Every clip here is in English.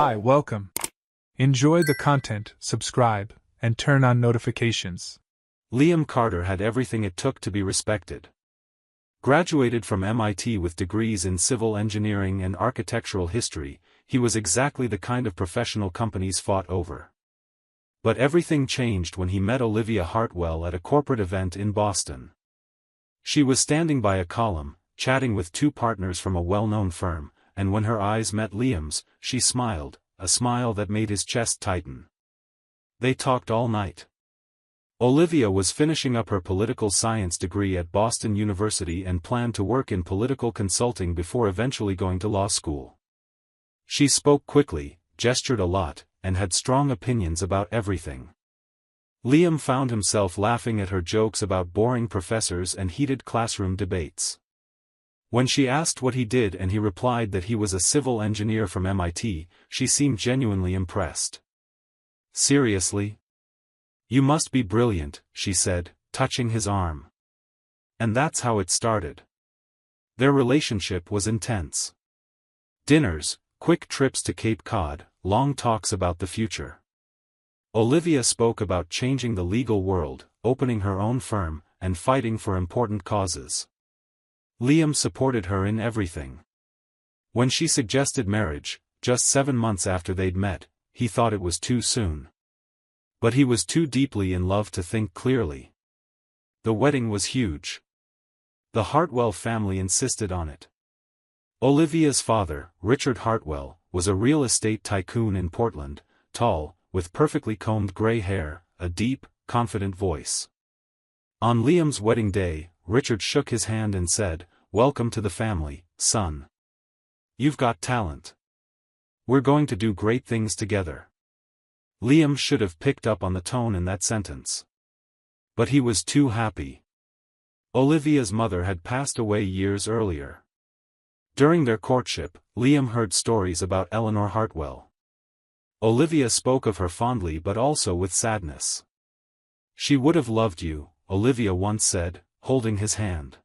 Hi, welcome. Enjoy the content, subscribe, and turn on notifications. Liam Carter had everything it took to be respected. Graduated from MIT with degrees in civil engineering and architectural history, he was exactly the kind of professional companies fought over. But everything changed when he met Olivia Hartwell at a corporate event in Boston. She was standing by a column, chatting with two partners from a well-known firm, and when her eyes met Liam's, she smiled, a smile that made his chest tighten. They talked all night. Olivia was finishing up her political science degree at Boston University and planned to work in political consulting before eventually going to law school. She spoke quickly, gestured a lot, and had strong opinions about everything. Liam found himself laughing at her jokes about boring professors and heated classroom debates. When she asked what he did and he replied that he was a civil engineer from MIT, she seemed genuinely impressed. "Seriously? You must be brilliant," she said, touching his arm. And that's how it started. Their relationship was intense. Dinners, quick trips to Cape Cod, long talks about the future. Olivia spoke about changing the legal world, opening her own firm, and fighting for important causes. Liam supported her in everything. When she suggested marriage, just 7 months after they'd met, he thought it was too soon. But he was too deeply in love to think clearly. The wedding was huge. The Hartwell family insisted on it. Olivia's father, Richard Hartwell, was a real estate tycoon in Portland, tall, with perfectly combed gray hair, a deep, confident voice. On Liam's wedding day, Richard shook his hand and said, "Welcome to the family, son. You've got talent. We're going to do great things together." Liam should have picked up on the tone in that sentence. But he was too happy. Olivia's mother had passed away years earlier. During their courtship, Liam heard stories about Eleanor Hartwell. Olivia spoke of her fondly but also with sadness. "She would have loved you," Olivia once said, holding his hand.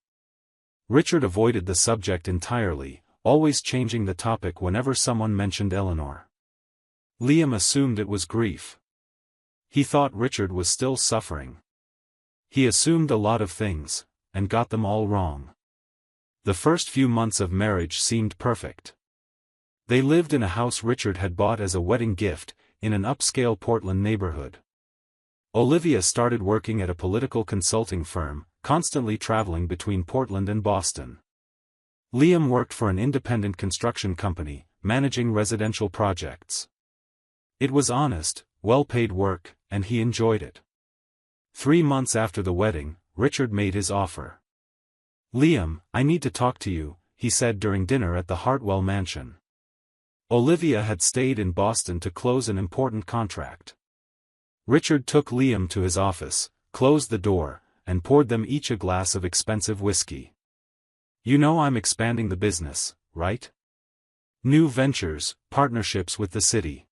Richard avoided the subject entirely, always changing the topic whenever someone mentioned Eleanor. Liam assumed it was grief. He thought Richard was still suffering. He assumed a lot of things, and got them all wrong. The first few months of marriage seemed perfect. They lived in a house Richard had bought as a wedding gift, in an upscale Portland neighborhood. Olivia started working at a political consulting firm, constantly traveling between Portland and Boston. Liam worked for an independent construction company, managing residential projects. It was honest, well-paid work, and he enjoyed it. 3 months after the wedding, Richard made his offer. "Liam, I need to talk to you," he said during dinner at the Hartwell mansion. Olivia had stayed in Boston to close an important contract. Richard took Liam to his office, closed the door, and poured them each a glass of expensive whiskey. "You know I'm expanding the business, right? New ventures, partnerships with the city.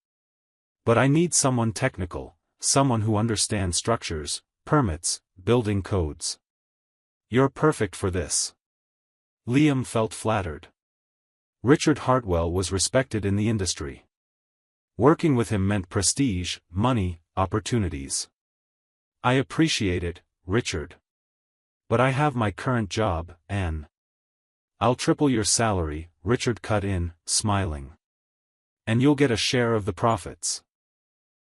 But I need someone technical, someone who understands structures, permits, building codes. You're perfect for this." Liam felt flattered. Richard Hartwell was respected in the industry. Working with him meant prestige, money, opportunities. "I appreciate it, Richard. But I have my current job, Anne." "I'll triple your salary," Richard cut in, smiling. "And you'll get a share of the profits.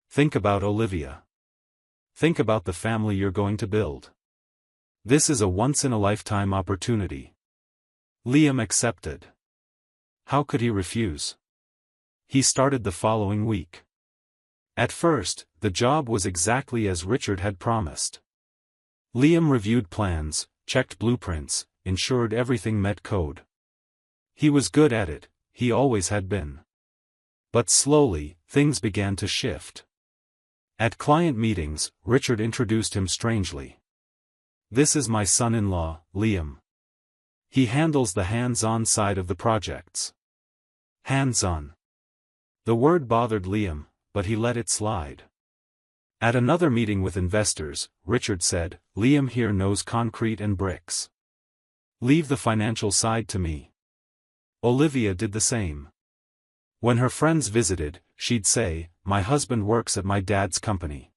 Think about Olivia. Think about the family you're going to build. This is a once-in-a-lifetime opportunity." Liam accepted. How could he refuse? He started the following week. At first, the job was exactly as Richard had promised. Liam reviewed plans, checked blueprints, ensured everything met code. He was good at it, he always had been. But slowly, things began to shift. At client meetings, Richard introduced him strangely. "This is my son-in-law, Liam. He handles the hands-on side of the projects." Hands-on. The word bothered Liam, but he let it slide. At another meeting with investors, Richard said, "Liam here knows concrete and bricks. Leave the financial side to me." Olivia did the same. When her friends visited, she'd say, "My husband works at my dad's company.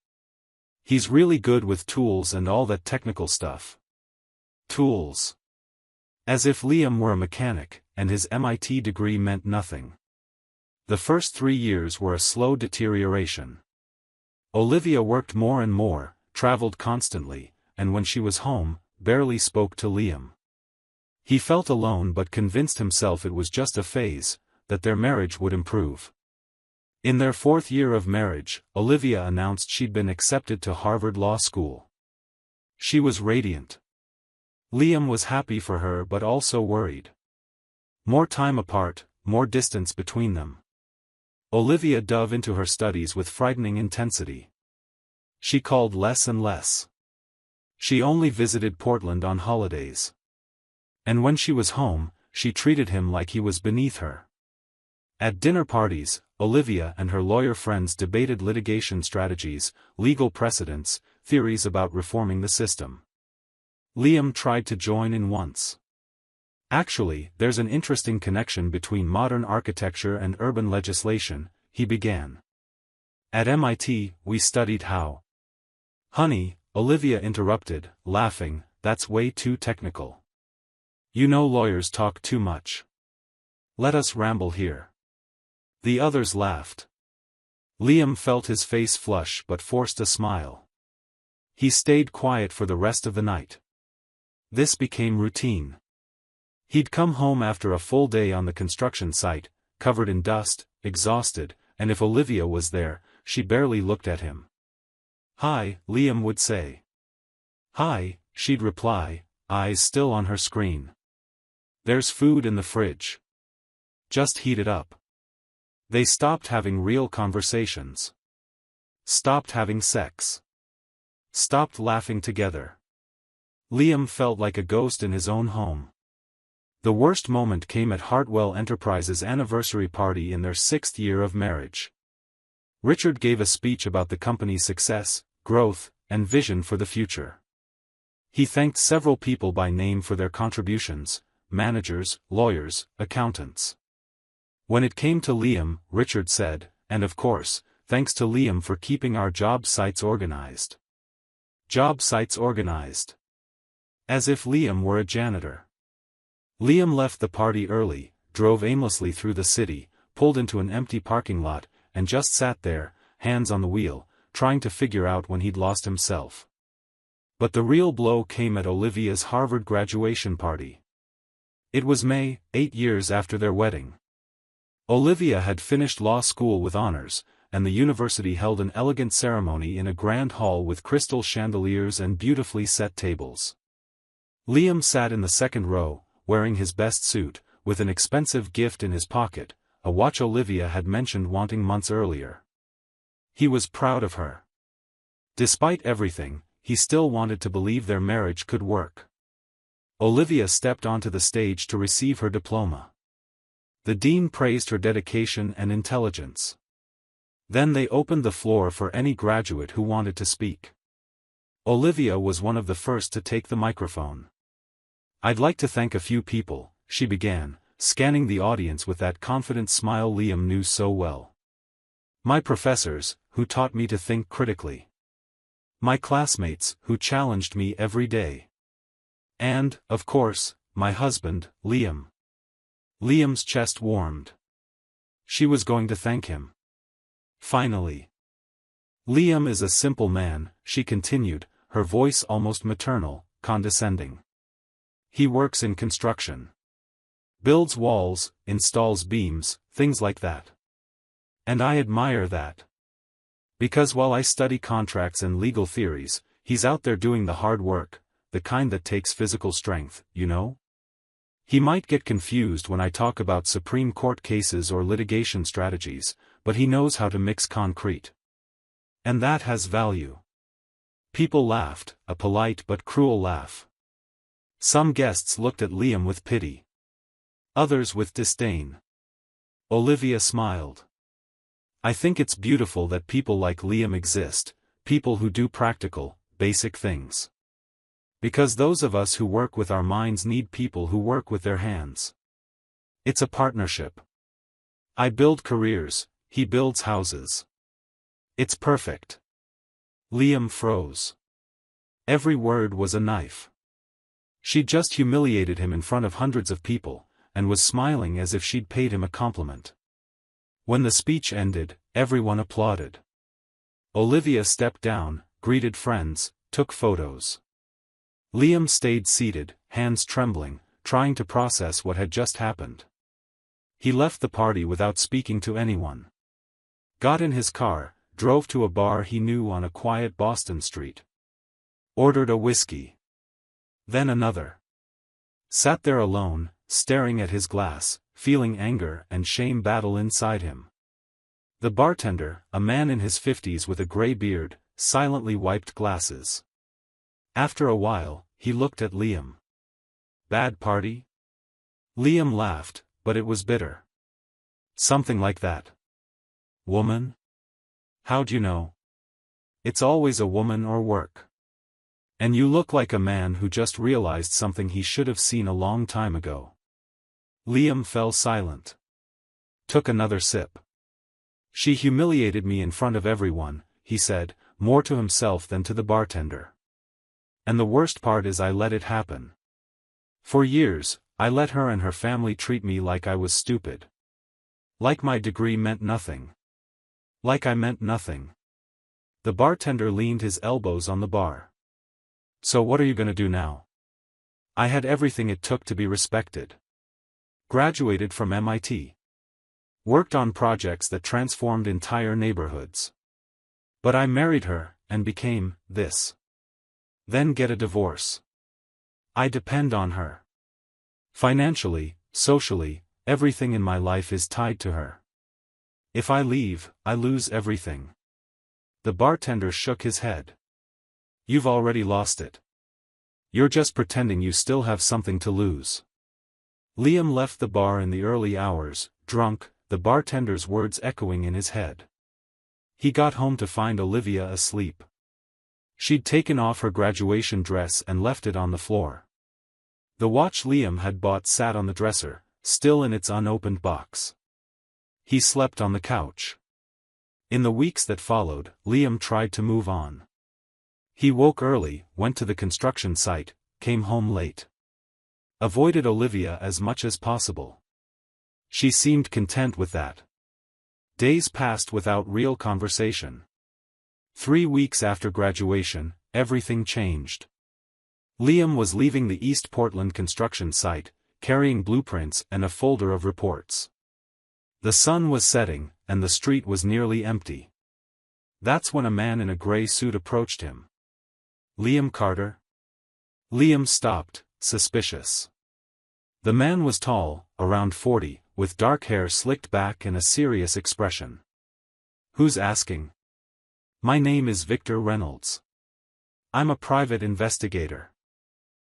He's really good with tools and all that technical stuff." Tools. As if Liam were a mechanic, and his MIT degree meant nothing. The first 3 years were a slow deterioration. Olivia worked more and more, traveled constantly, and when she was home, barely spoke to Liam. He felt alone but convinced himself it was just a phase, that their marriage would improve. In their 4th year of marriage, Olivia announced she'd been accepted to Harvard Law School. She was radiant. Liam was happy for her but also worried. More time apart, more distance between them. Olivia dove into her studies with frightening intensity. She called less and less. She only visited Portland on holidays. And when she was home, she treated him like he was beneath her. At dinner parties, Olivia and her lawyer friends debated litigation strategies, legal precedents, theories about reforming the system. Liam tried to join in once. "Actually, there's an interesting connection between modern architecture and urban legislation," he began. "At MIT, we studied how." "Honey," Olivia interrupted, laughing, "that's way too technical. You know lawyers talk too much. Let us ramble here." The others laughed. Liam felt his face flush but forced a smile. He stayed quiet for the rest of the night. This became routine. He'd come home after a full day on the construction site, covered in dust, exhausted, and if Olivia was there, she barely looked at him. "Hi," Liam would say. "Hi," she'd reply, eyes still on her screen. "There's food in the fridge. Just heat it up." They stopped having real conversations. Stopped having sex. Stopped laughing together. Liam felt like a ghost in his own home. The worst moment came at Hartwell Enterprises' anniversary party in their 6th year of marriage. Richard gave a speech about the company's success, growth, and vision for the future. He thanked several people by name for their contributions: managers, lawyers, accountants. When it came to Liam, Richard said, "And of course, thanks to Liam for keeping our job sites organized." Job sites organized. As if Liam were a janitor. Liam left the party early, drove aimlessly through the city, pulled into an empty parking lot, and just sat there, hands on the wheel, trying to figure out when he'd lost himself. But the real blow came at Olivia's Harvard graduation party. It was May, 8 years after their wedding. Olivia had finished law school with honors, and the university held an elegant ceremony in a grand hall with crystal chandeliers and beautifully set tables. Liam sat in the second row, wearing his best suit, with an expensive gift in his pocket, a watch Olivia had mentioned wanting months earlier. He was proud of her. Despite everything, he still wanted to believe their marriage could work. Olivia stepped onto the stage to receive her diploma. The dean praised her dedication and intelligence. Then they opened the floor for any graduate who wanted to speak. Olivia was one of the first to take the microphone. "I'd like to thank a few people," she began, scanning the audience with that confident smile Liam knew so well. "My professors, who taught me to think critically. My classmates, who challenged me every day. And, of course, my husband, Liam." Liam's chest warmed. She was going to thank him. Finally. "Liam is a simple man," she continued, her voice almost maternal, condescending. "He works in construction. Builds walls, installs beams, things like that. And I admire that. Because while I study contracts and legal theories, he's out there doing the hard work, the kind that takes physical strength, you know? He might get confused when I talk about Supreme Court cases or litigation strategies, but he knows how to mix concrete. And that has value." People laughed, a polite but cruel laugh. Some guests looked at Liam with pity. Others with disdain. Olivia smiled. "I think it's beautiful that people like Liam exist, people who do practical, basic things. Because those of us who work with our minds need people who work with their hands. It's a partnership. I build careers," He builds houses. It's perfect. Liam froze. Every word was a knife. She'd just humiliated him in front of hundreds of people, and was smiling as if she'd paid him a compliment. When the speech ended, everyone applauded. Olivia stepped down, greeted friends, took photos. Liam stayed seated, hands trembling, trying to process what had just happened. He left the party without speaking to anyone. Got in his car, drove to a bar he knew on a quiet Boston street. Ordered a whiskey. Then another. Sat there alone, staring at his glass, feeling anger and shame battle inside him. The bartender, a man in his 50s with a gray beard, silently wiped glasses. After a while, he looked at Liam. Bad party? Liam laughed, but it was bitter. Something like that. Woman? How'd you know? It's always a woman or work. And you look like a man who just realized something he should have seen a long time ago. Liam fell silent. Took another sip. She humiliated me in front of everyone, he said, more to himself than to the bartender. And the worst part is I let it happen. For years, I let her and her family treat me like I was stupid. Like my degree meant nothing. Like I meant nothing. The bartender leaned his elbows on the bar. So what are you gonna do now? I had everything it took to be respected. Graduated from MIT. Worked on projects that transformed entire neighborhoods. But I married her, and became this. Then get a divorce. I depend on her. Financially, socially, everything in my life is tied to her. If I leave, I lose everything. The bartender shook his head. You've already lost it. You're just pretending you still have something to lose. Liam left the bar in the early hours, drunk, the bartender's words echoing in his head. He got home to find Olivia asleep. She'd taken off her graduation dress and left it on the floor. The watch Liam had bought sat on the dresser, still in its unopened box. He slept on the couch. In the weeks that followed, Liam tried to move on. He woke early, went to the construction site, came home late. Avoided Olivia as much as possible. She seemed content with that. Days passed without real conversation. 3 weeks after graduation, everything changed. Liam was leaving the East Portland construction site, carrying blueprints and a folder of reports. The sun was setting, and the street was nearly empty. That's when a man in a gray suit approached him. Liam Carter? Liam stopped, suspicious. The man was tall, around 40, with dark hair slicked back and a serious expression. Who's asking? My name is Victor Reynolds. I'm a private investigator.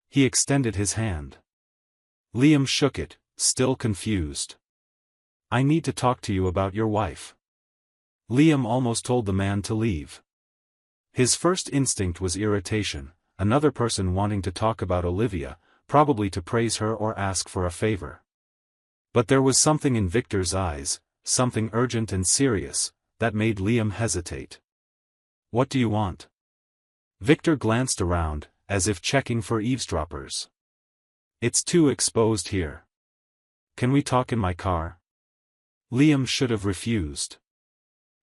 He extended his hand. Liam shook it, still confused. I need to talk to you about your wife. Liam almost told the man to leave. His first instinct was irritation, another person wanting to talk about Olivia, probably to praise her or ask for a favor. But there was something in Victor's eyes, something urgent and serious, that made Liam hesitate. What do you want? Victor glanced around, as if checking for eavesdroppers. It's too exposed here. Can we talk in my car? Liam should have refused.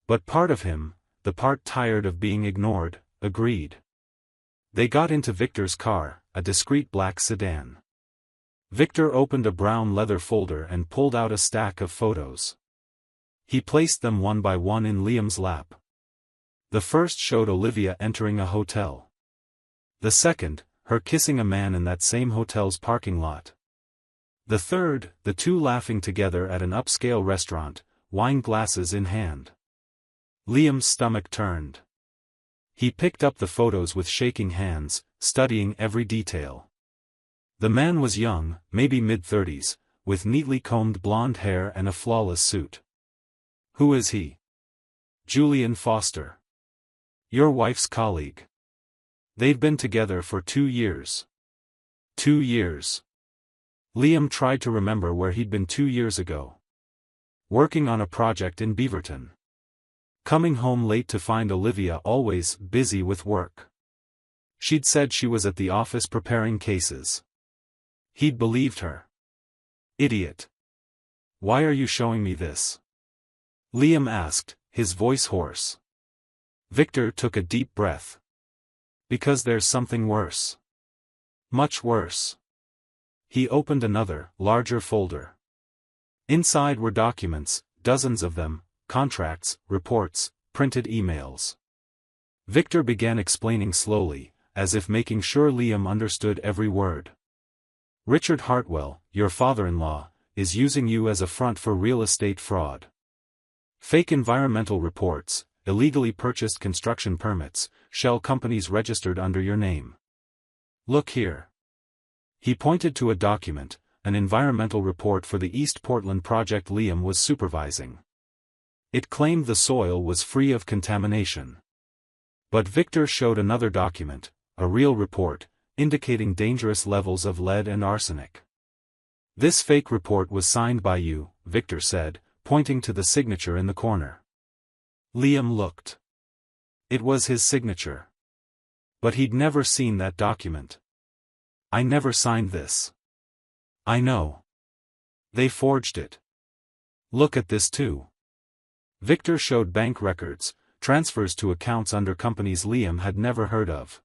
But part of him, the part tired of being ignored, agreed. They got into Victor's car, a discreet black sedan. Victor opened a brown leather folder and pulled out a stack of photos. He placed them one by one in Liam's lap. The first showed Olivia entering a hotel. The second, her kissing a man in that same hotel's parking lot. The third, the two laughing together at an upscale restaurant, wine glasses in hand. Liam's stomach turned. He picked up the photos with shaking hands, studying every detail. The man was young, maybe mid-30s, with neatly combed blonde hair and a flawless suit. Who is he? Julian Foster. Your wife's colleague. They've been together for 2 years. 2 years. Liam tried to remember where he'd been 2 years ago. working on a project in Beaverton. Coming home late to find Olivia always busy with work. She'd said she was at the office preparing cases. He'd believed her. Idiot. Why are you showing me this? Liam asked, his voice hoarse. Victor took a deep breath. Because there's something worse. Much worse. He opened another, larger folder. Inside were documents, dozens of them, contracts, reports, printed emails. Victor began explaining slowly, as if making sure Liam understood every word. Richard Hartwell, your father-in-law, is using you as a front for real estate fraud. Fake environmental reports, illegally purchased construction permits, shell companies registered under your name. Look here. He pointed to a document, an environmental report for the East Portland project Liam was supervising. It claimed the soil was free of contamination. But Victor showed another document, a real report, indicating dangerous levels of lead and arsenic. This fake report was signed by you, Victor said, pointing to the signature in the corner. Liam looked. It was his signature. But he'd never seen that document. I never signed this. I know. They forged it. Look at this too. Victor showed bank records, transfers to accounts under companies Liam had never heard of.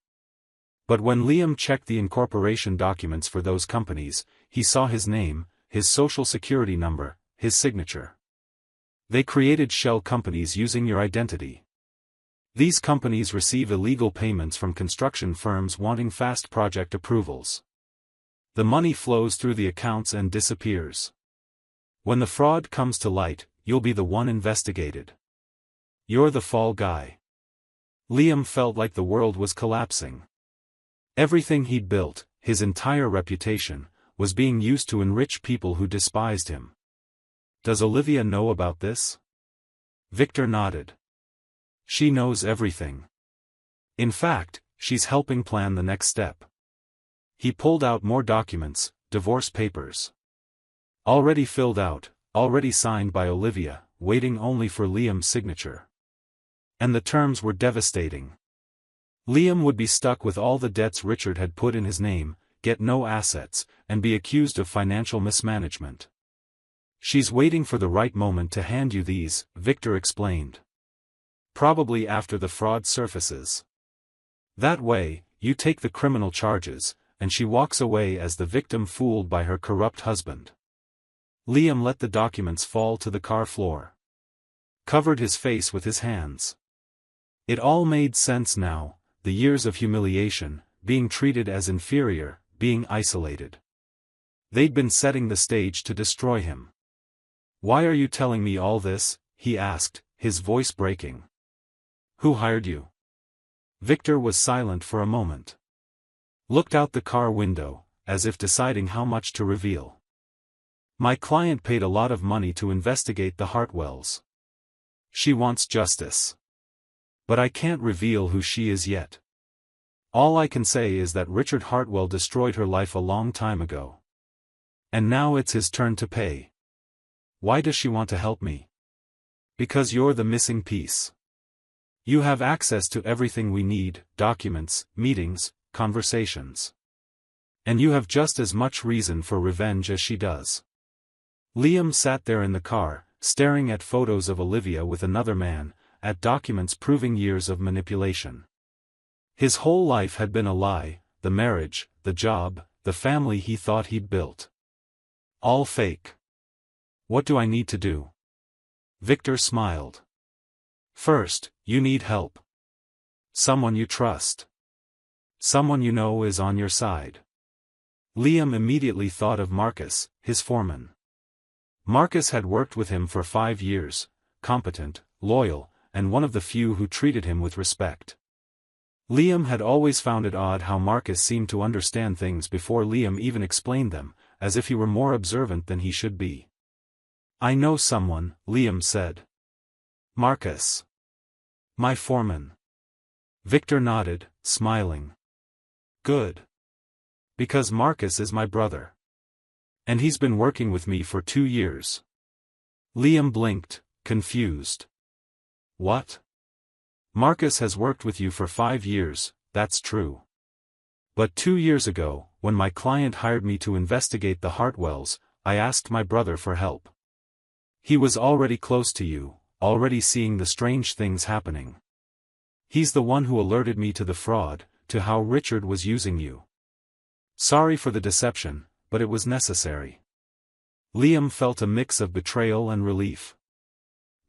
But when Liam checked the incorporation documents for those companies, he saw his name, his social security number, his signature. They created shell companies using your identity. These companies receive illegal payments from construction firms wanting fast project approvals. The money flows through the accounts and disappears. When the fraud comes to light, you'll be the one investigated. You're the fall guy. Liam felt like the world was collapsing. Everything he'd built, his entire reputation, was being used to enrich people who despised him. Does Olivia know about this? Victor nodded. She knows everything. In fact, she's helping plan the next step. He pulled out more documents, divorce papers. Already filled out, already signed by Olivia, waiting only for Liam's signature. And the terms were devastating. Liam would be stuck with all the debts Richard had put in his name, get no assets, and be accused of financial mismanagement. She's waiting for the right moment to hand you these, Victor explained. Probably after the fraud surfaces. That way, you take the criminal charges, and she walks away as the victim fooled by her corrupt husband. Liam let the documents fall to the car floor. Covered his face with his hands. It all made sense now, the years of humiliation, being treated as inferior, being isolated. They'd been setting the stage to destroy him. Why are you telling me all this? He asked, his voice breaking. Who hired you? Victor was silent for a moment. Looked out the car window, as if deciding how much to reveal. My client paid a lot of money to investigate the Hartwells. She wants justice. But I can't reveal who she is yet. All I can say is that Richard Hartwell destroyed her life a long time ago. And now it's his turn to pay. Why does she want to help me? Because you're the missing piece. You have access to everything we need, documents, meetings, conversations. And you have just as much reason for revenge as she does. Liam sat there in the car, staring at photos of Olivia with another man, at documents proving years of manipulation. His whole life had been a lie, the marriage, the job, the family he thought he'd built. All fake. What do I need to do? Victor smiled. First, you need help. Someone you trust. Someone you know is on your side. Liam immediately thought of Marcus, his foreman. Marcus had worked with him for 5 years, competent, loyal, and one of the few who treated him with respect. Liam had always found it odd how Marcus seemed to understand things before Liam even explained them, as if he were more observant than he should be. I know someone, Liam said. Marcus. My foreman. Victor nodded, smiling. Good. Because Marcus is my brother. And he's been working with me for 2 years. Liam blinked, confused. What? Marcus has worked with you for 5 years, that's true. But 2 years ago, when my client hired me to investigate the Hartwells, I asked my brother for help. He was already close to you, already seeing the strange things happening. He's the one who alerted me to the fraud, to how Richard was using you. Sorry for the deception, but it was necessary. Liam felt a mix of betrayal and relief.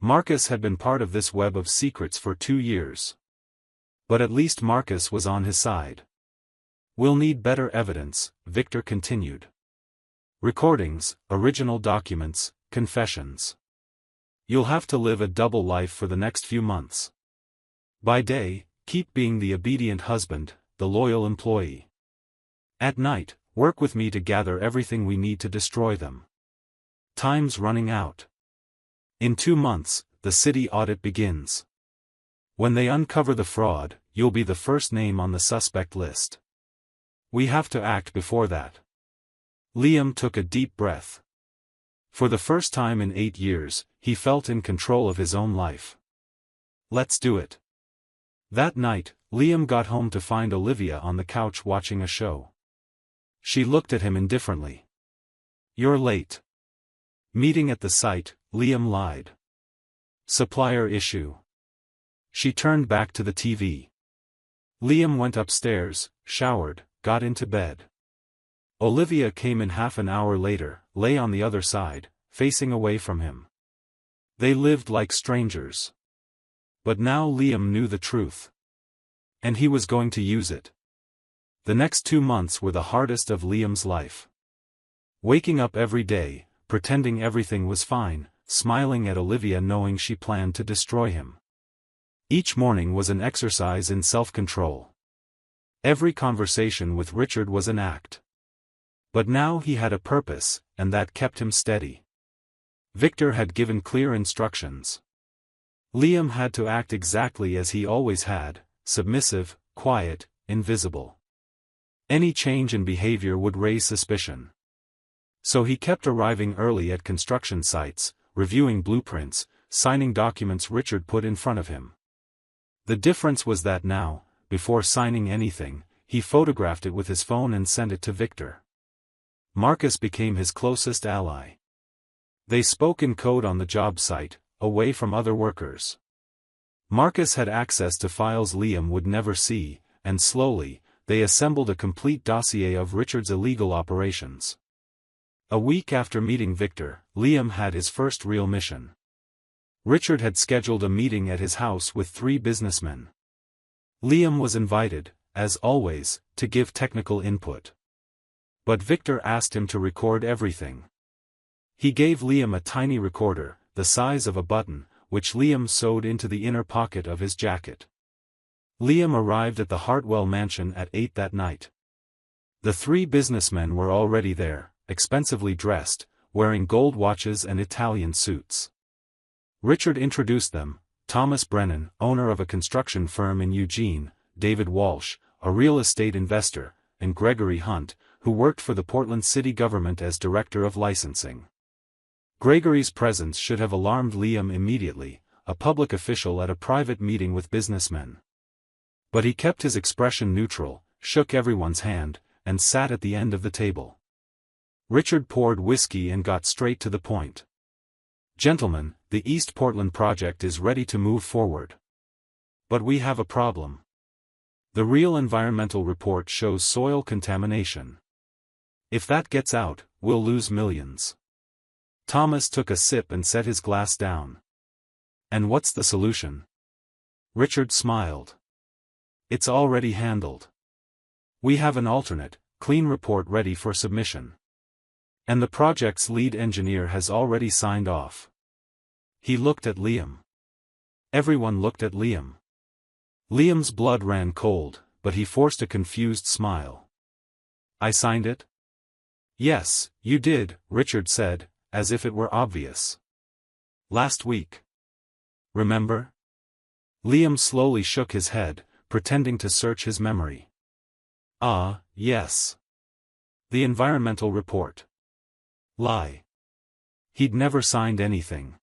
Marcus had been part of this web of secrets for 2 years. But at least Marcus was on his side. We'll need better evidence, Victor continued. Recordings, original documents, confessions. You'll have to live a double life for the next few months. By day, keep being the obedient husband, the loyal employee. At night, work with me to gather everything we need to destroy them. Time's running out. In 2 months, the city audit begins. When they uncover the fraud, you'll be the first name on the suspect list. We have to act before that. Liam took a deep breath. For the first time in 8 years, he felt in control of his own life. Let's do it. That night, Liam got home to find Olivia on the couch watching a show. She looked at him indifferently. You're late. Meeting at the site, Liam lied. Supplier issue. She turned back to the TV. Liam went upstairs, showered, got into bed. Olivia came in half an hour later, lay on the other side, facing away from him. They lived like strangers. But now Liam knew the truth. And he was going to use it. The next 2 months were the hardest of Liam's life. Waking up every day, pretending everything was fine, smiling at Olivia knowing she planned to destroy him. Each morning was an exercise in self-control. Every conversation with Richard was an act. But now he had a purpose, and that kept him steady. Victor had given clear instructions. Liam had to act exactly as he always had, submissive, quiet, invisible. Any change in behavior would raise suspicion. So he kept arriving early at construction sites, reviewing blueprints, signing documents Richard put in front of him. The difference was that now, before signing anything, he photographed it with his phone and sent it to Victor. Marcus became his closest ally. They spoke in code on the job site, away from other workers. Marcus had access to files Liam would never see, and slowly, they assembled a complete dossier of Richard's illegal operations. A week after meeting Victor, Liam had his first real mission. Richard had scheduled a meeting at his house with 3 businessmen. Liam was invited, as always, to give technical input. But Victor asked him to record everything. He gave Liam a tiny recorder, the size of a button, which Liam sewed into the inner pocket of his jacket. Liam arrived at the Hartwell mansion at 8 that night. The 3 businessmen were already there, expensively dressed, wearing gold watches and Italian suits. Richard introduced them: Thomas Brennan, owner of a construction firm in Eugene, David Walsh, a real estate investor, and Gregory Hunt, who worked for the Portland city government as director of licensing. Gregory's presence should have alarmed Liam immediately, a public official at a private meeting with businessmen. But he kept his expression neutral, shook everyone's hand, and sat at the end of the table. Richard poured whiskey and got straight to the point. Gentlemen, the East Portland project is ready to move forward. But we have a problem. The real environmental report shows soil contamination. If that gets out, we'll lose millions. Thomas took a sip and set his glass down. And what's the solution? Richard smiled. It's already handled. We have an alternate, clean report ready for submission. And the project's lead engineer has already signed off. He looked at Liam. Everyone looked at Liam. Liam's blood ran cold, but he forced a confused smile. I signed it? Yes, you did, Richard said, as if it were obvious. Last week. Remember? Liam slowly shook his head, pretending to search his memory. Ah, yes. The environmental report. Lie. He'd never signed anything.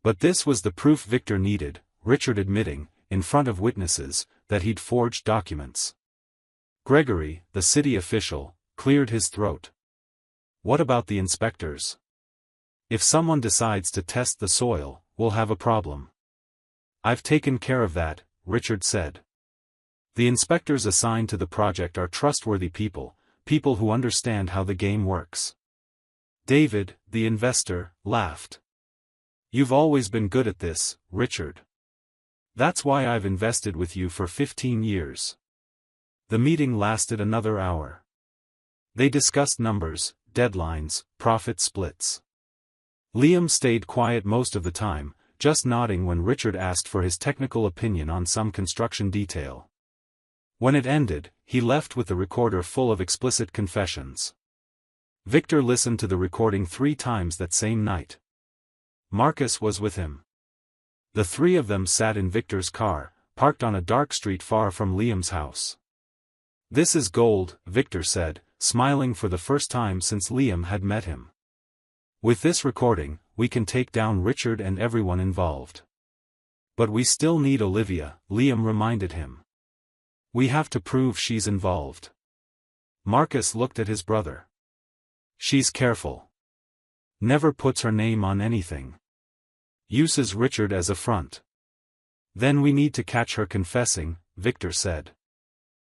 But this was the proof Victor needed, Richard admitting, in front of witnesses, that he'd forged documents. Gregory, the city official, cleared his throat. What about the inspectors? If someone decides to test the soil, we'll have a problem. I've taken care of that, Richard said. The inspectors assigned to the project are trustworthy people, people who understand how the game works. David, the investor, laughed. You've always been good at this, Richard. That's why I've invested with you for 15 years. The meeting lasted another hour. They discussed numbers, deadlines, profit splits. Liam stayed quiet most of the time, just nodding when Richard asked for his technical opinion on some construction detail. When it ended, he left with the recorder full of explicit confessions. Victor listened to the recording 3 times that same night. Marcus was with him. The 3 of them sat in Victor's car, parked on a dark street far from Liam's house. This is gold, Victor said, smiling for the first time since Liam had met him. With this recording, we can take down Richard and everyone involved. But we still need Olivia, Liam reminded him. We have to prove she's involved. Marcus looked at his brother. She's careful. Never puts her name on anything. Uses Richard as a front. Then we need to catch her confessing, Victor said.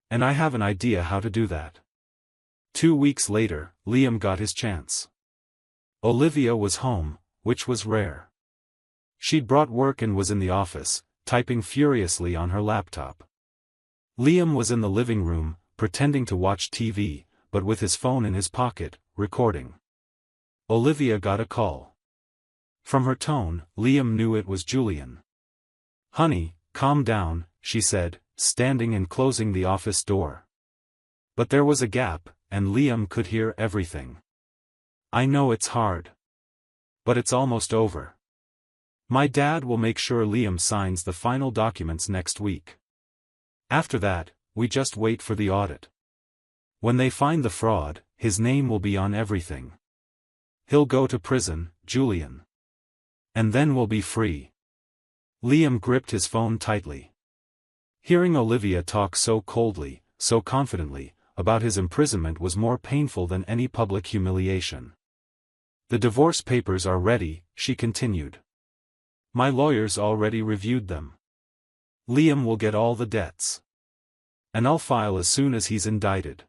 And I have an idea how to do that. 2 weeks later, Liam got his chance. Olivia was home, which was rare. She'd brought work and was in the office, typing furiously on her laptop. Liam was in the living room, pretending to watch TV, but with his phone in his pocket, recording. Olivia got a call. From her tone, Liam knew it was Julian. Honey, calm down, she said, standing and closing the office door. But there was a gap, and Liam could hear everything. I know it's hard. But it's almost over. My dad will make sure Liam signs the final documents next week. After that, we just wait for the audit. When they find the fraud, his name will be on everything. He'll go to prison, Julian. And then we'll be free. Liam gripped his phone tightly. Hearing Olivia talk so coldly, so confidently, about his imprisonment was more painful than any public humiliation. The divorce papers are ready, she continued. My lawyers already reviewed them. Liam will get all the debts. And I'll file as soon as he's indicted.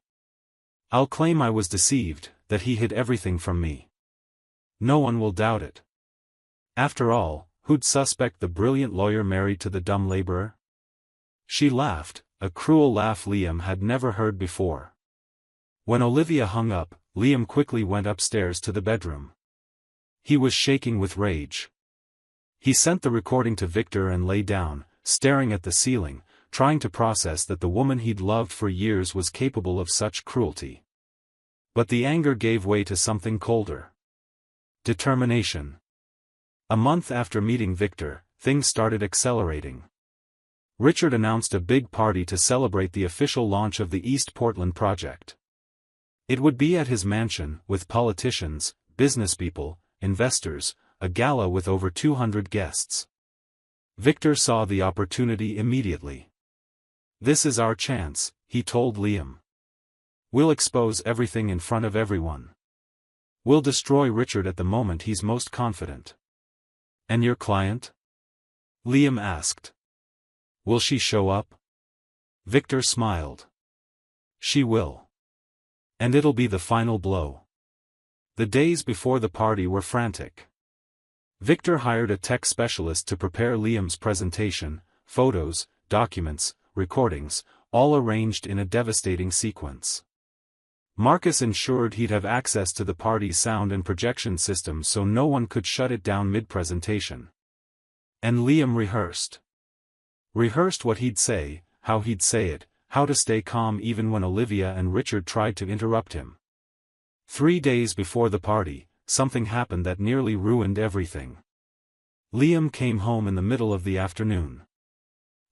I'll claim I was deceived, that he hid everything from me. No one will doubt it. After all, who'd suspect the brilliant lawyer married to the dumb laborer? She laughed, a cruel laugh Liam had never heard before. When Olivia hung up, Liam quickly went upstairs to the bedroom. He was shaking with rage. He sent the recording to Victor and lay down, staring at the ceiling, trying to process that the woman he'd loved for years was capable of such cruelty. But the anger gave way to something colder. Determination. A month after meeting Victor, things started accelerating. Richard announced a big party to celebrate the official launch of the East Portland project. It would be at his mansion, with politicians, businesspeople, investors, a gala with over 200 guests. Victor saw the opportunity immediately. This is our chance, he told Liam. We'll expose everything in front of everyone. We'll destroy Richard at the moment he's most confident. And your client? Liam asked. Will she show up? Victor smiled. She will. And it'll be the final blow. The days before the party were frantic. Victor hired a tech specialist to prepare Liam's presentation, photos, documents, recordings, all arranged in a devastating sequence. Marcus ensured he'd have access to the party's sound and projection system so no one could shut it down mid-presentation. And Liam rehearsed. Rehearsed what he'd say, how he'd say it, how to stay calm even when Olivia and Richard tried to interrupt him. 3 days before the party, something happened that nearly ruined everything. Liam came home in the middle of the afternoon.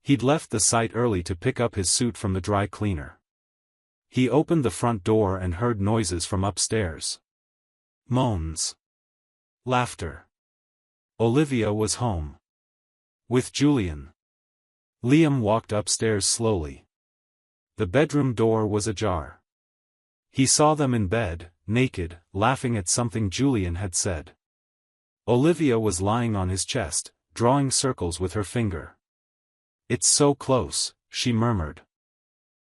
He'd left the site early to pick up his suit from the dry cleaner. He opened the front door and heard noises from upstairs. Moans. Laughter. Olivia was home. With Julian. Liam walked upstairs slowly. The bedroom door was ajar. He saw them in bed, naked, laughing at something Julian had said. Olivia was lying on his chest, drawing circles with her finger. "It's so close," she murmured.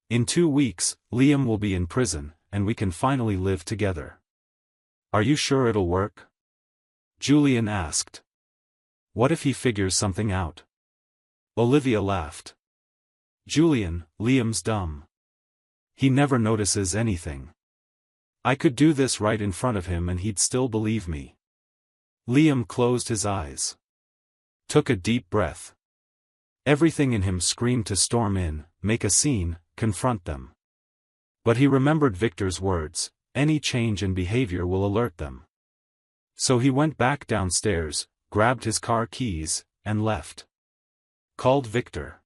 "In 2 weeks, Liam will be in prison, and we can finally live together." "Are you sure it'll work?" Julian asked. "What if he figures something out?" Olivia laughed. "Julian, Liam's dumb. He never notices anything. I could do this right in front of him and he'd still believe me." Liam closed his eyes. Took a deep breath. Everything in him screamed to storm in, make a scene, confront them. But he remembered Victor's words, any change in behavior will alert them. So he went back downstairs, grabbed his car keys, and left. Called Victor.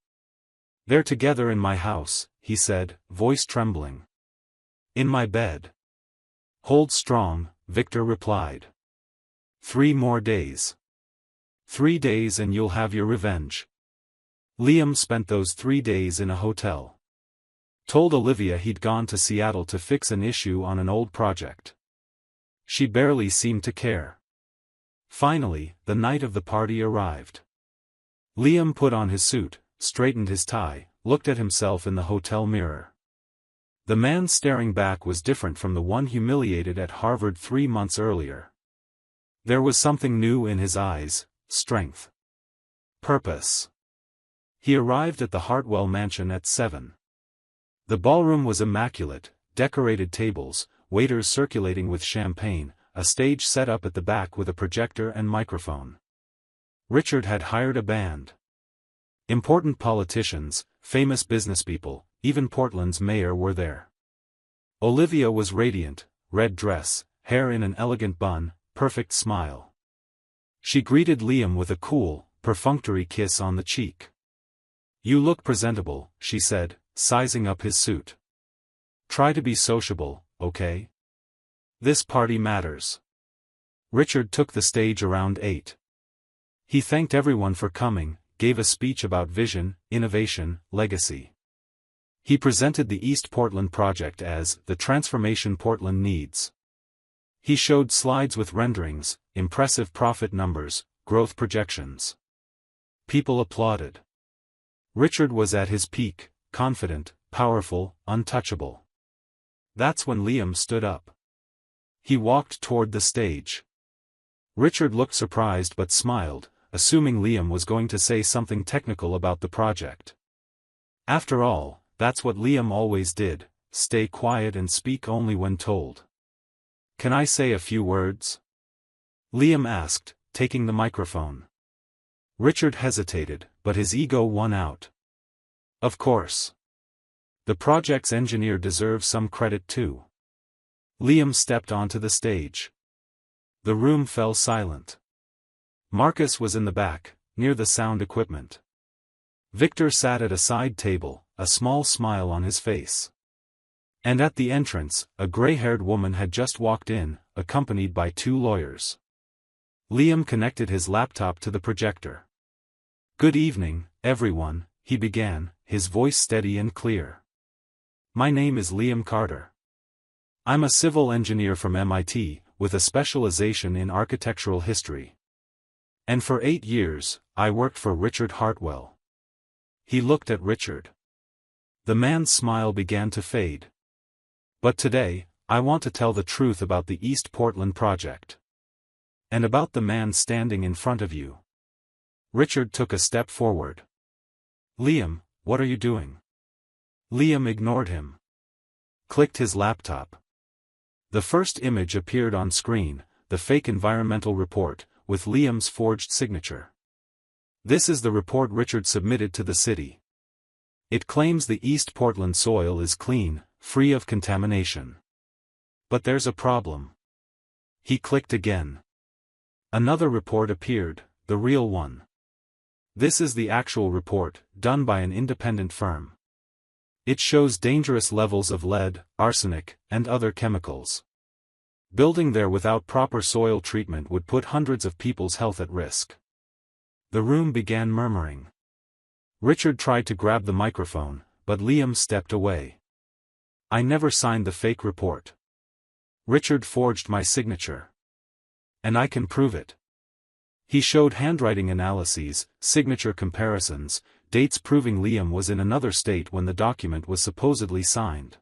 "They're together in my house," he said, voice trembling. "In my bed." "Hold strong," Victor replied. 3 more days. 3 days and you'll have your revenge." Liam spent those 3 days in a hotel. Told Olivia he'd gone to Seattle to fix an issue on an old project. She barely seemed to care. Finally, the night of the party arrived. Liam put on his suit, straightened his tie, looked at himself in the hotel mirror. The man staring back was different from the one humiliated at Harvard 3 months earlier. There was something new in his eyes, strength. Purpose. He arrived at the Hartwell mansion at 7. The ballroom was immaculate, decorated tables, waiters circulating with champagne, a stage set up at the back with a projector and microphone. Richard had hired a band. Important politicians, famous businesspeople, even Portland's mayor were there. Olivia was radiant, red dress, hair in an elegant bun, perfect smile. She greeted Liam with a cool, perfunctory kiss on the cheek. "You look presentable," she said, sizing up his suit. "Try to be sociable, okay? This party matters." Richard took the stage around 8. He thanked everyone for coming, gave a speech about vision, innovation, legacy. He presented the East Portland project as the transformation Portland needs. He showed slides with renderings, impressive profit numbers, growth projections. People applauded. Richard was at his peak, confident, powerful, untouchable. That's when Liam stood up. He walked toward the stage. Richard looked surprised but smiled, assuming Liam was going to say something technical about the project. After all, that's what Liam always did, stay quiet and speak only when told. "Can I say a few words?" Liam asked, taking the microphone. Richard hesitated, but his ego won out. "Of course. The project's engineer deserves some credit too." Liam stepped onto the stage. The room fell silent. Marcus was in the back, near the sound equipment. Victor sat at a side table, a small smile on his face. And at the entrance, a gray-haired woman had just walked in, accompanied by 2 lawyers. Liam connected his laptop to the projector. "Good evening, everyone," he began, his voice steady and clear. "My name is Liam Carter. I'm a civil engineer from MIT, with a specialization in architectural history. And for 8 years, I worked for Richard Hartwell." He looked at Richard. The man's smile began to fade. "But today, I want to tell the truth about the East Portland project. And about the man standing in front of you." Richard took a step forward. "Liam, what are you doing?" Liam ignored him. Clicked his laptop. The first image appeared on screen, the fake environmental report, with Liam's forged signature. "This is the report Richard submitted to the city. It claims the East Portland soil is clean, free of contamination. But there's a problem." He clicked again. Another report appeared, the real one. "This is the actual report, done by an independent firm. It shows dangerous levels of lead, arsenic, and other chemicals. Building there without proper soil treatment would put hundreds of people's health at risk. The room began murmuring. Richard tried to grab the microphone, but Liam stepped away. I never signed the fake report. Richard forged my signature. And I can prove it. He showed handwriting analyses, signature comparisons, dates proving Liam was in another state when the document was supposedly signed.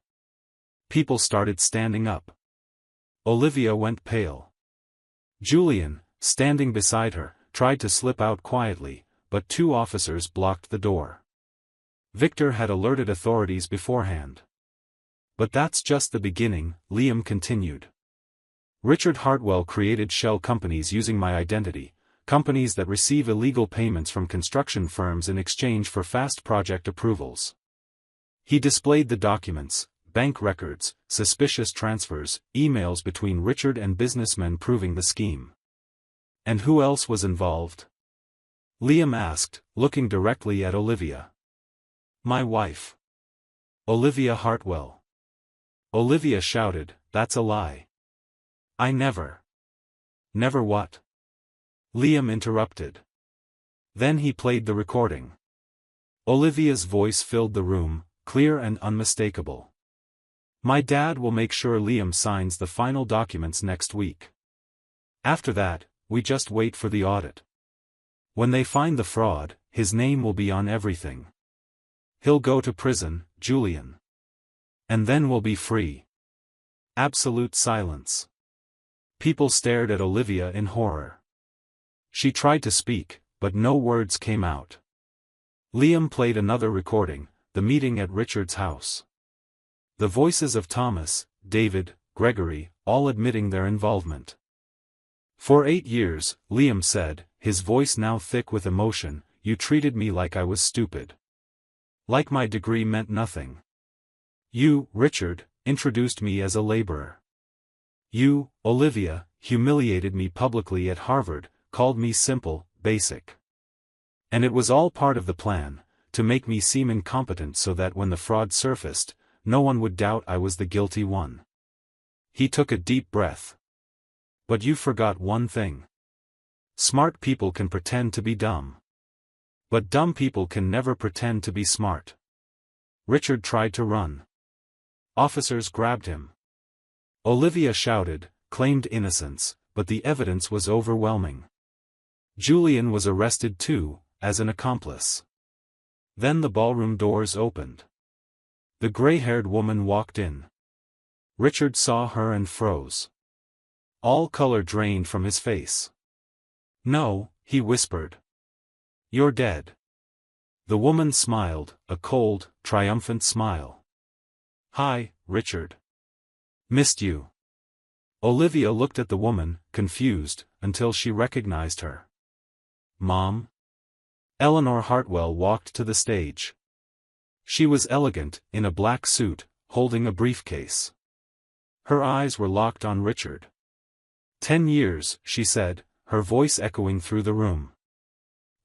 People started standing up. Olivia went pale. Julian, standing beside her, tried to slip out quietly, but 2 officers blocked the door. Victor had alerted authorities beforehand. But that's just the beginning, Liam continued. Richard Hartwell created shell companies using my identity, companies that receive illegal payments from construction firms in exchange for fast project approvals. He displayed the documents, bank records, suspicious transfers, emails between Richard and businessmen proving the scheme. And who else was involved? Liam asked, looking directly at Olivia. My wife. Olivia Hartwell. Olivia shouted, that's a lie. I never. Never what? Liam interrupted. Then he played the recording. Olivia's voice filled the room, clear and unmistakable. My dad will make sure Liam signs the final documents next week. After that, we just wait for the audit. When they find the fraud, his name will be on everything. He'll go to prison, Julian. And then we'll be free. Absolute silence. People stared at Olivia in horror. She tried to speak, but no words came out. Liam played another recording, the meeting at Richard's house. The voices of Thomas, David, Gregory, all admitting their involvement. For 8 years, Liam said, his voice now thick with emotion, you treated me like I was stupid. Like my degree meant nothing. You, Richard, introduced me as a laborer. You, Olivia, humiliated me publicly at Harvard, called me simple, basic. And it was all part of the plan, to make me seem incompetent so that when the fraud surfaced, no one would doubt I was the guilty one. He took a deep breath. But you forgot one thing. Smart people can pretend to be dumb. But dumb people can never pretend to be smart. Richard tried to run. Officers grabbed him. Olivia shouted, claimed innocence, but the evidence was overwhelming. Julian was arrested too, as an accomplice. Then the ballroom doors opened. The gray-haired woman walked in. Richard saw her and froze. All color drained from his face. No, he whispered. You're dead. The woman smiled, a cold, triumphant smile. Hi, Richard. Missed you. Olivia looked at the woman, confused, until she recognized her. Mom? Eleanor Hartwell walked to the stage. She was elegant, in a black suit, holding a briefcase. Her eyes were locked on Richard. 10 years, she said, her voice echoing through the room.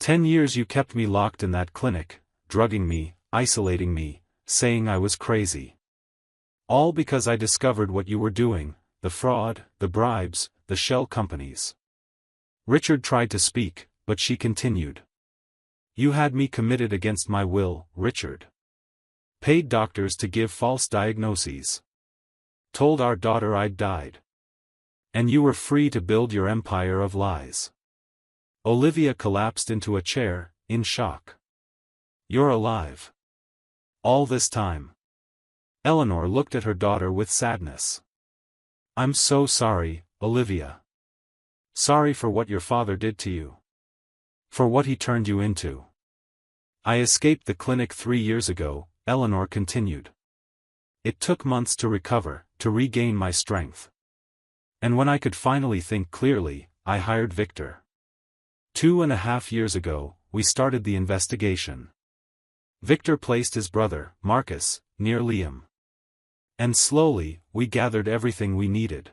10 years you kept me locked in that clinic, drugging me, isolating me, saying I was crazy. All because I discovered what you were doing, the fraud, the bribes, the shell companies. Richard tried to speak, but she continued. You had me committed against my will, Richard. Paid doctors to give false diagnoses. Told our daughter I'd died. And you were free to build your empire of lies. Olivia collapsed into a chair, in shock. You're alive. All this time. Eleanor looked at her daughter with sadness. I'm so sorry, Olivia. Sorry for what your father did to you. For what he turned you into. I escaped the clinic 3 years ago, Eleanor continued. It took months to recover, to regain my strength. And when I could finally think clearly, I hired Victor. 2.5 years ago, we started the investigation. Victor placed his brother, Marcus, near Liam. And slowly, we gathered everything we needed.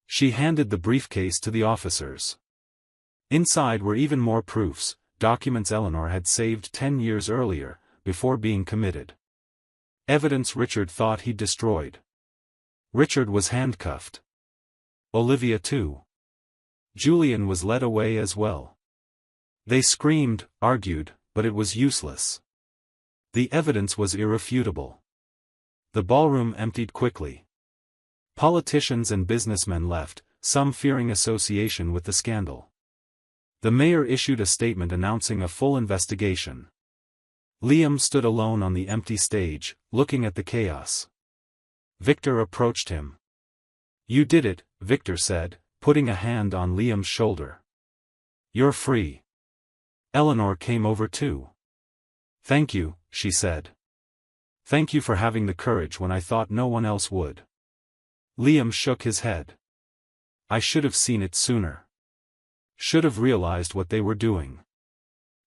She handed the briefcase to the officers. Inside were even more proofs, documents Eleanor had saved 10 years earlier, before being committed. Evidence Richard thought he'd destroyed. Richard was handcuffed. Olivia too. Julian was led away as well. They screamed, argued, but it was useless. The evidence was irrefutable. The ballroom emptied quickly. Politicians and businessmen left, some fearing association with the scandal. The mayor issued a statement announcing a full investigation. Liam stood alone on the empty stage, looking at the chaos. Victor approached him. "You did it," Victor said, putting a hand on Liam's shoulder. "You're free." Eleanor came over too. "Thank you," she said. "Thank you for having the courage when I thought no one else would." Liam shook his head. "I should have seen it sooner. Should have realized what they were doing."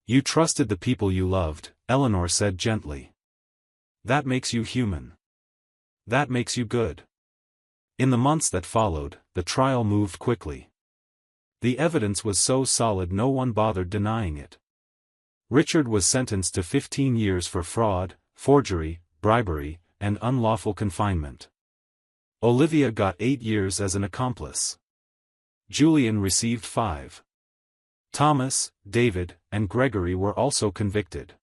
"You trusted the people you loved," Eleanor said gently. "That makes you human. That makes you good." In the months that followed, the trial moved quickly. The evidence was so solid no one bothered denying it. Richard was sentenced to 15 years for fraud, forgery, bribery, and unlawful confinement. Olivia got 8 years as an accomplice. Julian received 5. Thomas, David, and Gregory were also convicted.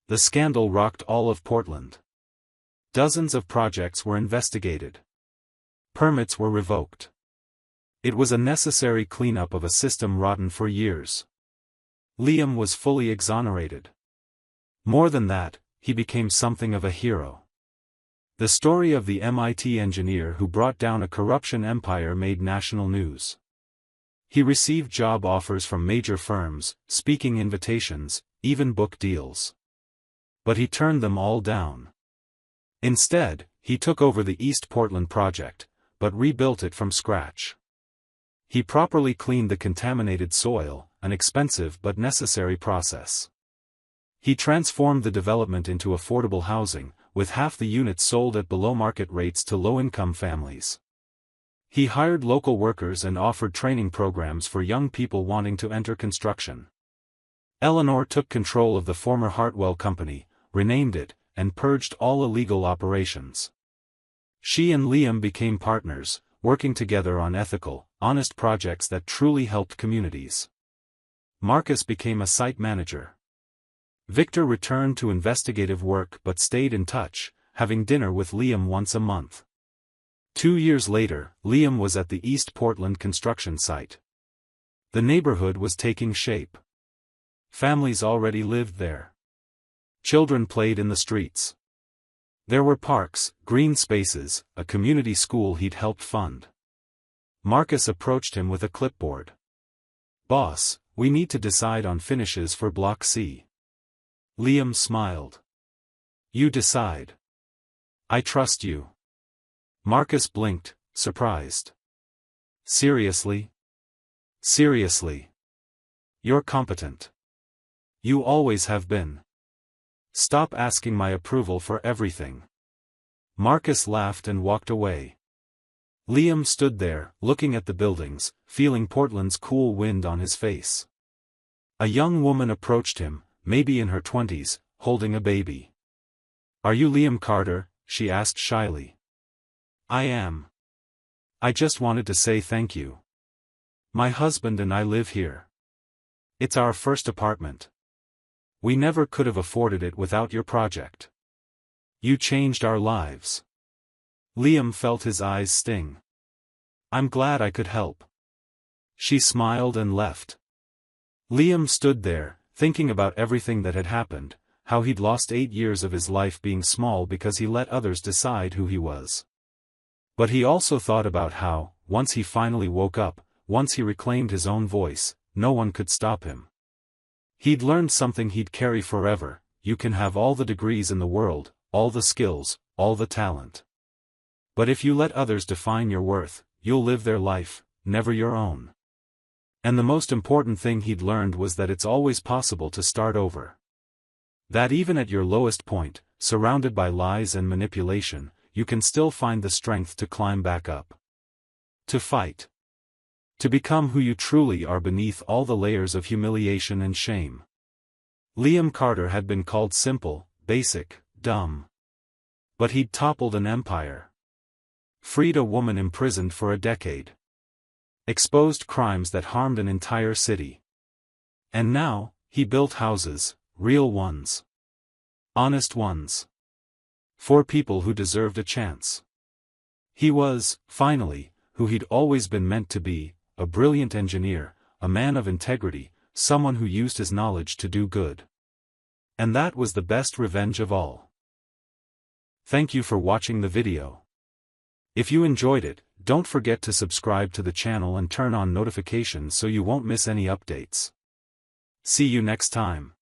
The scandal rocked all of Portland. Dozens of projects were investigated. Permits were revoked. It was a necessary cleanup of a system rotten for years. Liam was fully exonerated. More than that, he became something of a hero. The story of the MIT engineer who brought down a corruption empire made national news. He received job offers from major firms, speaking invitations, even book deals. But he turned them all down. Instead, he took over the East Portland project, but rebuilt it from scratch. He properly cleaned the contaminated soil, an expensive but necessary process. He transformed the development into affordable housing, with half the units sold at below-market rates to low-income families. He hired local workers and offered training programs for young people wanting to enter construction. Eleanor took control of the former Hartwell Company, renamed it, and purged all illegal operations. She and Liam became partners, working together on ethical, honest projects that truly helped communities. Marcus became a site manager. Victor returned to investigative work but stayed in touch, having dinner with Liam once a month. 2 years later, Liam was at the East Portland construction site. The neighborhood was taking shape. Families already lived there. Children played in the streets. There were parks, green spaces, a community school he'd helped fund. Marcus approached him with a clipboard. "Boss, we need to decide on finishes for Block C." Liam smiled. "You decide. I trust you." Marcus blinked, surprised. "Seriously?" "Seriously. You're competent. You always have been. Stop asking my approval for everything." Marcus laughed and walked away. Liam stood there, looking at the buildings, feeling Portland's cool wind on his face. A young woman approached him, maybe in her 20s, holding a baby. "Are you Liam Carter?" she asked shyly. "I am. I just wanted to say thank you. My husband and I live here. It's our first apartment. We never could have afforded it without your project. You changed our lives." Liam felt his eyes sting. "I'm glad I could help." She smiled and left. Liam stood there, thinking about everything that had happened, how he'd lost 8 years of his life being small because he let others decide who he was. But he also thought about how, once he finally woke up, once he reclaimed his own voice, no one could stop him. He'd learned something he'd carry forever: you can have all the degrees in the world, all the skills, all the talent. But if you let others define your worth, you'll live their life, never your own. And the most important thing he'd learned was that it's always possible to start over. That even at your lowest point, surrounded by lies and manipulation, you can still find the strength to climb back up. To fight. To become who you truly are beneath all the layers of humiliation and shame. Liam Carter had been called simple, basic, dumb. But he'd toppled an empire. Freed a woman imprisoned for a decade. exposed crimes that harmed an entire city. And now, he built houses, real ones. Honest ones. For people who deserved a chance. He was, finally, who he'd always been meant to be, a brilliant engineer, a man of integrity, someone who used his knowledge to do good. And that was the best revenge of all. Thank you for watching the video. If you enjoyed it, don't forget to subscribe to the channel and turn on notifications so you won't miss any updates. See you next time.